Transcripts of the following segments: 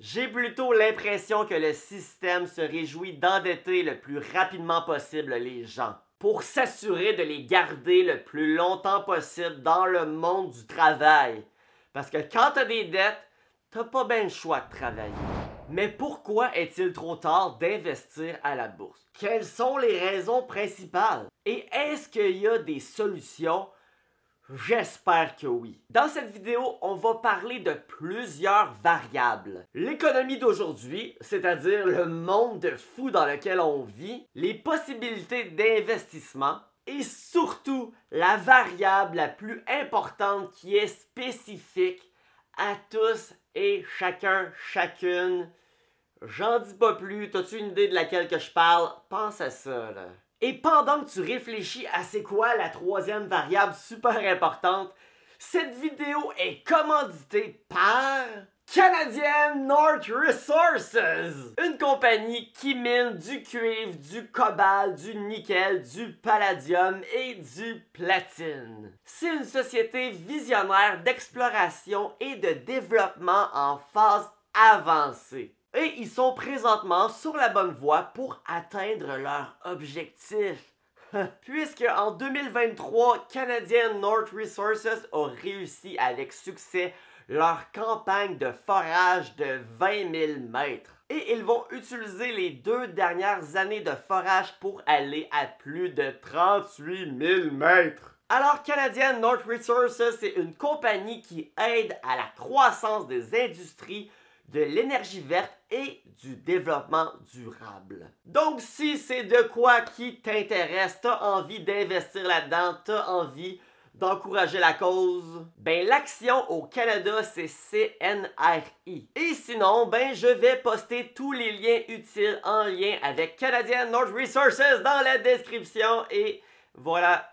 J'ai plutôt l'impression que le système se réjouit d'endetter le plus rapidement possible les gens pour s'assurer de les garder le plus longtemps possible dans le monde du travail. Parce que quand t'as des dettes, t'as pas bien le choix de travailler. Mais pourquoi est-il trop tard d'investir à la bourse? Quelles sont les raisons principales? Et est-ce qu'il y a des solutions? J'espère que oui. Dans cette vidéo, on va parler de plusieurs variables. L'économie d'aujourd'hui, c'est-à-dire le monde de fou dans lequel on vit, les possibilités d'investissement et surtout la variable la plus importante qui est spécifique à tous et chacune. J'en dis pas plus, t'as-tu une idée de laquelle que je parle? Pense à ça, là. Et pendant que tu réfléchis à c'est quoi la troisième variable super importante, cette vidéo est commanditée par Canadian North Resources, une compagnie qui mine du cuivre, du cobalt, du nickel, du palladium et du platine. C'est une société visionnaire d'exploration et de développement en phase avancée. Et ils sont présentement sur la bonne voie pour atteindre leur objectif. Puisque en 2023, Canadian North Resources a réussi avec succès leur campagne de forage de 20 000 mètres. Et ils vont utiliser les 2 dernières années de forage pour aller à plus de 38 000 mètres. Alors, Canadian North Resources, c'est une compagnie qui aide à la croissance des industries de l'énergie verte et du développement durable. Donc, si c'est de quoi qui t'intéresse, t'as envie d'investir là-dedans, t'as envie d'encourager la cause, ben l'action au Canada, c'est CNRI. Et sinon, ben je vais poster tous les liens utiles en lien avec Canadian North Resources dans la description. Et voilà,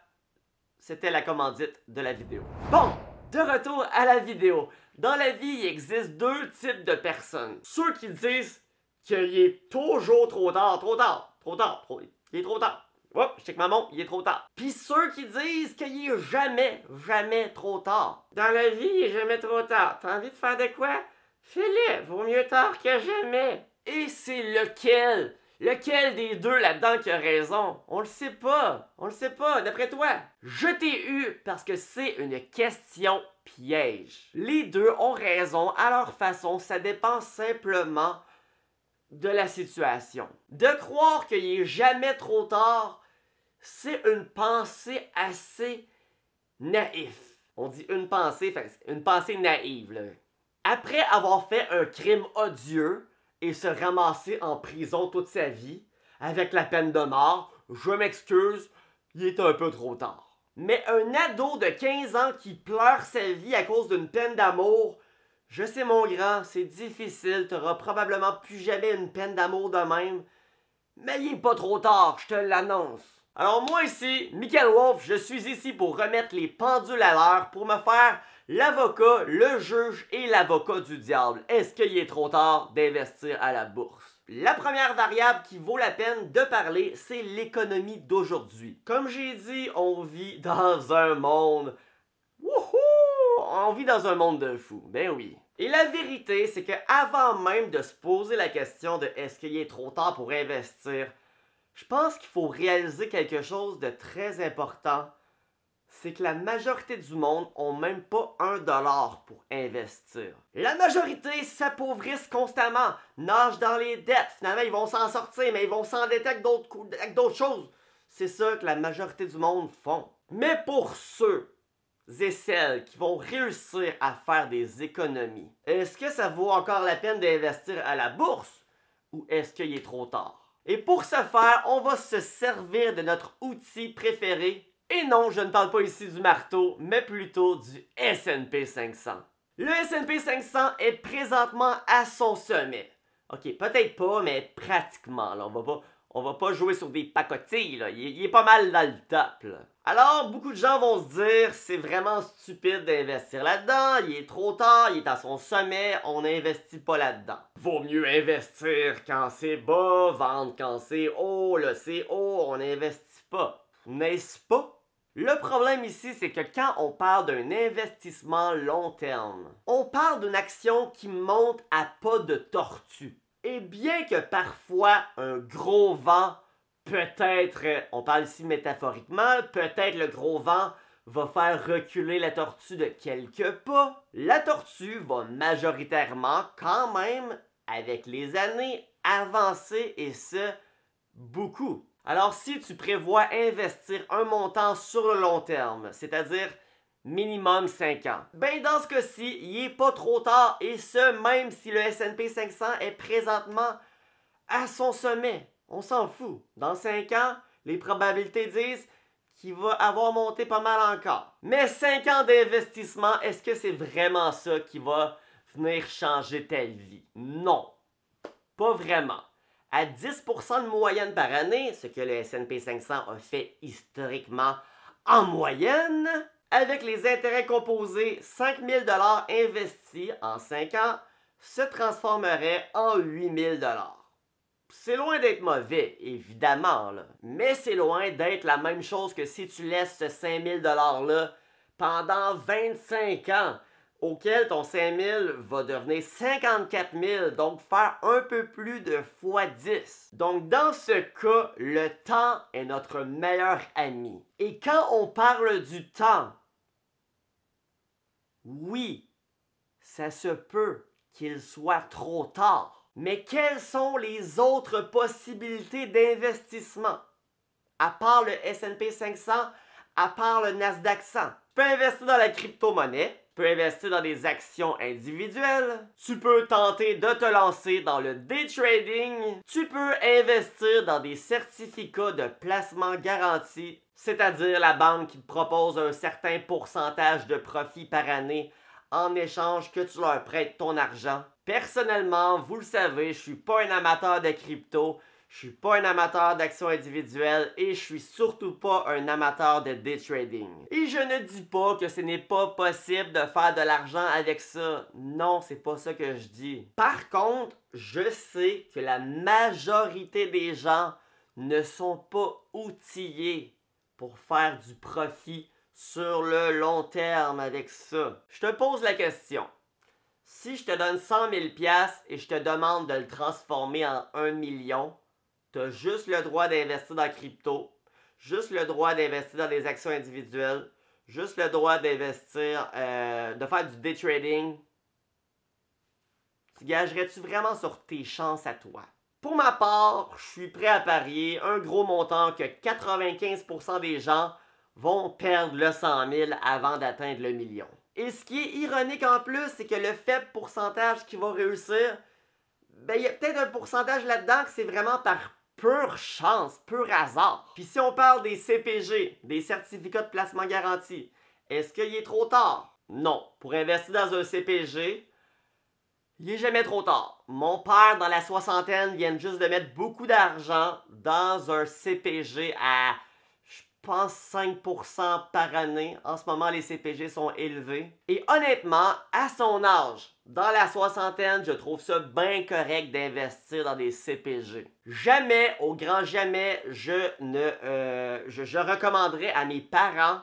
c'était la commandite de la vidéo. Bon, de retour à la vidéo. Dans la vie, il existe 2 types de personnes. Ceux qui disent qu'il est toujours trop tard, il est trop tard. Hop, je check ma montre, il est trop tard. Puis ceux qui disent qu'il est jamais trop tard. Dans la vie, il est jamais trop tard. T'as envie de faire de quoi? Fais-le, vaut mieux tard que jamais. Et c'est lequel? Lequel des deux là-dedans qui a raison? On le sait pas. D'après toi. Je t'ai eu parce que c'est une question piège. Les deux ont raison à leur façon, ça dépend simplement de la situation. De croire qu'il est jamais trop tard, c'est une pensée assez naïve. On dit une pensée naïve, là. Après avoir fait un crime odieux et se ramasser en prison toute sa vie, avec la peine de mort, je m'excuse, il est un peu trop tard. Mais un ado de 15 ans qui pleure sa vie à cause d'une peine d'amour, je sais mon grand, c'est difficile, t'auras probablement plus jamais une peine d'amour de même, mais il est pas trop tard, je te l'annonce. Alors moi ici, Michael Wolf, je suis ici pour remettre les pendules à l'heure, pour me faire l'avocat, le juge et l'avocat du diable. Est-ce qu'il est trop tard d'investir à la bourse? La première variable qui vaut la peine de parler, c'est l'économie d'aujourd'hui. Comme j'ai dit, on vit dans un monde... Wouhou! On vit dans un monde de fous, ben oui. Et la vérité, c'est qu'avant même de se poser la question de est-ce qu'il est trop tard pour investir, je pense qu'il faut réaliser quelque chose de très important. C'est que la majorité du monde ont même pas $1 pour investir. La majorité s'appauvrissent constamment, nagent dans les dettes. Finalement, ils vont s'en sortir, mais ils vont s'endetter avec d'autres choses. C'est ça que la majorité du monde font. Mais pour ceux et celles qui vont réussir à faire des économies, est-ce que ça vaut encore la peine d'investir à la bourse ou est-ce qu'il est trop tard? Et pour ce faire, on va se servir de notre outil préféré. Et non, je ne parle pas ici du marteau, mais plutôt du S&P 500. Le S&P 500 est présentement à son sommet. Ok, peut-être pas, mais pratiquement. Là. On va pas jouer sur des pacotilles. Là. Il est pas mal dans le top. Là. Alors, beaucoup de gens vont se dire, c'est vraiment stupide d'investir là-dedans, il est trop tard, il est à son sommet, on n'investit pas là-dedans. Vaut mieux investir quand c'est bas, vendre quand c'est haut, là c'est haut, on n'investit pas. N'est-ce pas? Le problème ici, c'est que quand on parle d'un investissement long terme, on parle d'une action qui monte à pas de tortue. Et bien que parfois un gros vent, peut-être, on parle ici métaphoriquement, peut-être le gros vent va faire reculer la tortue de quelques pas, la tortue va majoritairement quand même, avec les années, avancer et ce, beaucoup. Alors si tu prévois investir un montant sur le long terme, c'est-à-dire minimum 5 ans, ben dans ce cas-ci, il n'est pas trop tard et ce, même si le S&P 500 est présentement à son sommet. On s'en fout. Dans 5 ans, les probabilités disent qu'il va avoir monté pas mal encore. Mais 5 ans d'investissement, est-ce que c'est vraiment ça qui va venir changer ta vie? Non, pas vraiment. À 10% de moyenne par année, ce que le S&P 500 a fait historiquement en moyenne, avec les intérêts composés, 5 000 $ investis en 5 ans se transformerait en 8 000 $. C'est loin d'être mauvais, évidemment, là. Mais c'est loin d'être la même chose que si tu laisses ce 5 000 $-là pendant 25 ans, auquel ton 5 000 va devenir 54 000, donc faire un peu plus de fois 10. Donc dans ce cas, le temps est notre meilleur ami. Et quand on parle du temps, oui, ça se peut qu'il soit trop tard. Mais quelles sont les autres possibilités d'investissement? À part le S&P 500, à part le Nasdaq 100. Tu peux investir dans la crypto-monnaie, tu peux investir dans des actions individuelles, tu peux tenter de te lancer dans le day trading, tu peux investir dans des certificats de placement garanti, c'est-à-dire la banque qui te propose un certain pourcentage de profit par année en échange que tu leur prêtes ton argent. Personnellement, vous le savez, je suis pas un amateur de crypto, je suis pas un amateur d'actions individuelles et je suis surtout pas un amateur de day trading. Et je ne dis pas que ce n'est pas possible de faire de l'argent avec ça. Non, c'est pas ça que je dis. Par contre, je sais que la majorité des gens ne sont pas outillés pour faire du profit sur le long terme avec ça. Je te pose la question. Si je te donne 100 000 $ et je te demande de le transformer en 1 million, tu as juste le droit d'investir dans la crypto, juste le droit d'investir dans des actions individuelles, juste le droit d'investir, de faire du day trading. Tu gagerais-tu vraiment sur tes chances à toi? Pour ma part, je suis prêt à parier un gros montant que 95% des gens vont perdre le 100 000 avant d'atteindre le million. Et ce qui est ironique en plus, c'est que le faible pourcentage qui va réussir, ben il y a peut-être un pourcentage là-dedans que c'est vraiment par pure chance, pur hasard. Puis si on parle des CPG, des certificats de placement garanti, est-ce qu'il est trop tard? Non. Pour investir dans un CPG, il n'est jamais trop tard. Mon père, dans la soixantaine, vient juste de mettre beaucoup d'argent dans un CPG à, je pense, 5% par année. En ce moment, les CPG sont élevés. Et honnêtement, à son âge, dans la soixantaine, je trouve ça bien correct d'investir dans des CPG. Jamais, au grand jamais, je recommanderais à mes parents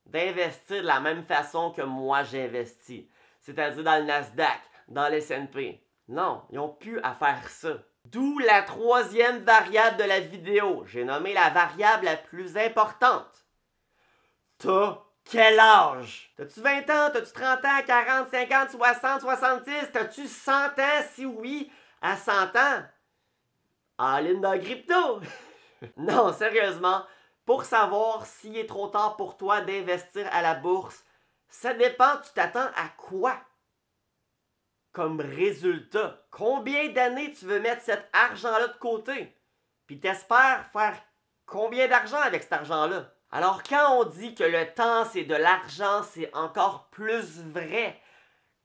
d'investir de la même façon que moi j'ai investi. C'est-à-dire dans le Nasdaq, dans le S&P. Non, ils n'ont plus à faire ça. D'où la troisième variable de la vidéo. J'ai nommé la variable la plus importante. T'as quel âge? T'as-tu 20 ans? T'as-tu 30 ans? 40, 50, 60, 70? T'as-tu 100 ans? Si oui, à 100 ans, en ligne dans crypto. Non, sérieusement, pour savoir s'il est trop tard pour toi d'investir à la bourse, ça dépend, tu t'attends à quoi? Comme résultat, combien d'années tu veux mettre cet argent-là de côté? Puis t'espères faire combien d'argent avec cet argent-là? Alors quand on dit que le temps c'est de l'argent, c'est encore plus vrai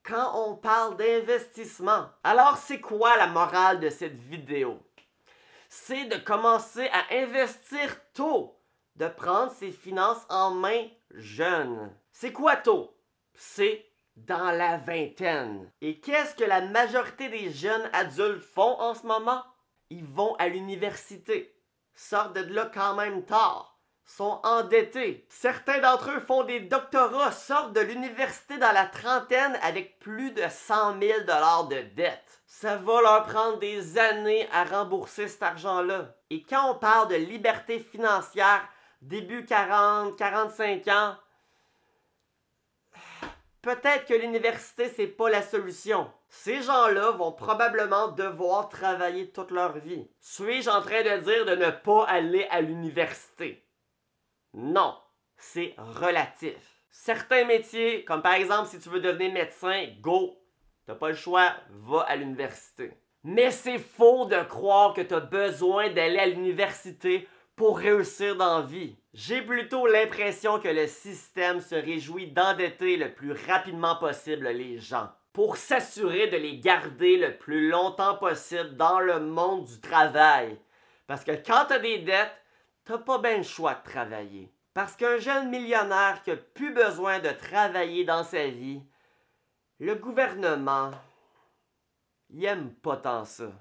quand on parle d'investissement. Alors c'est quoi la morale de cette vidéo? C'est de commencer à investir tôt, de prendre ses finances en main jeune. C'est quoi tôt? C'est dans la vingtaine. Et qu'est-ce que la majorité des jeunes adultes font en ce moment? Ils vont à l'université, sortent de là quand même tard, sont endettés. Certains d'entre eux font des doctorats, sortent de l'université dans la trentaine avec plus de 100 000 $ de dette. Ça va leur prendre des années à rembourser cet argent-là. Et quand on parle de liberté financière, début 40, 45 ans, peut-être que l'université, c'est pas la solution. Ces gens-là vont probablement devoir travailler toute leur vie. Suis-je en train de dire de ne pas aller à l'université? Non, c'est relatif. Certains métiers, comme par exemple si tu veux devenir médecin, go, t'as pas le choix, va à l'université. Mais c'est faux de croire que t'as besoin d'aller à l'université pour réussir dans la vie. J'ai plutôt l'impression que le système se réjouit d'endetter le plus rapidement possible les gens pour s'assurer de les garder le plus longtemps possible dans le monde du travail. Parce que quand t'as des dettes, t'as pas bien le choix de travailler. Parce qu'un jeune millionnaire qui n'a plus besoin de travailler dans sa vie, le gouvernement, il aime pas tant ça.